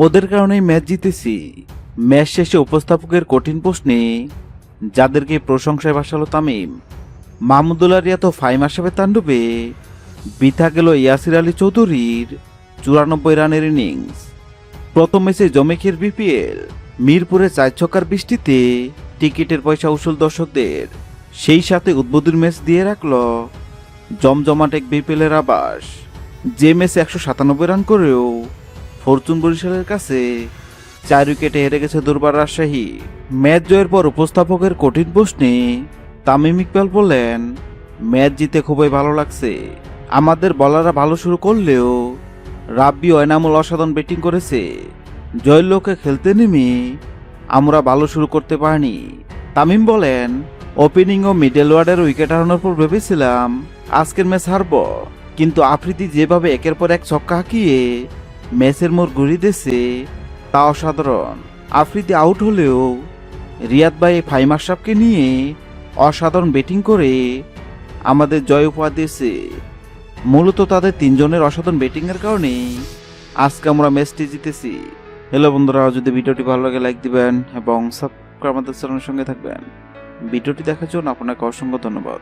ওদের কারণেই ম্যাচ জিতেছি। ম্যাচ শেষে উপস্থাপকের কঠিন প্রশ্নে যাদেরকে প্রশংসায় ভাসালো তামিম, মাহমুদুল্লাহ রিয়া তো ফাইম আশরাফের তাণ্ডবে বৃথা গেল ইয়াসির আলী চৌধুরীর 94 রানের ইনিংস। প্রথম ম্যাচে জমেখের বিপিএল, মিরপুরে 4 ছক্কার বৃষ্টিতে টিকিটের পয়সা উসুল দর্শকদের, সেই সাথে উদ্বোধনী ম্যাচ দিয়ে রাখল জমজমাট এক বিপিএলের আবাস। যে ম্যাচে 197 রান করেও ফরচুন বরিশালের কাছে 4 উইকেটে হেরে গেছে দুর্বার রাজশাহী। ম্যাচ জয়ের পর উপস্থাপকের কঠিন প্রশ্নে তামিম ইকবাল বললেন, ম্যাচ জিতে খুবই ভালো লাগছে। আমাদের বলাররা ভালো শুরু করলেও রাব্বি ও এনামুল অসাধারণ ব্যাটিং করেছে। জয়ের লক্ষ্যে খেলতে নেমে আমরা ভালো শুরু করতে পারিনি। তামিম বলেন, ওপেনিং ও মিডল ওয়ার্ডের উইকেট হারানোর পর ভেবেছিলাম আজকের ম্যাচ হারব, কিন্তু আফ্রিদি যেভাবে একের পর এক ছক্কা হাঁকিয়ে ম্যাচের মোড় ঘুরিয়ে দিয়েছে তা অসাধারণ। আফ্রিদি আউট হলেও রিয়াদ ভাই ফাইম আশরাফকে নিয়ে অসাধারণ ব্যাটিং করে আমাদের জয় উপহার দিয়েছে। মূলত তাদের 3 জনের অসাধারণ ব্যাটিংয়ের কারণে আজকে আমরা ম্যাচটি জিতেছি। হ্যালো বন্ধুরা, যদি ভিডিওটি ভালো লাগে লাইক দিবেন এবং সাবস্ক্রাইব আমাদের চ্যানেলের সঙ্গে থাকবেন। ভিডিওটি দেখার জন্য আপনাকে অসংখ্য ধন্যবাদ।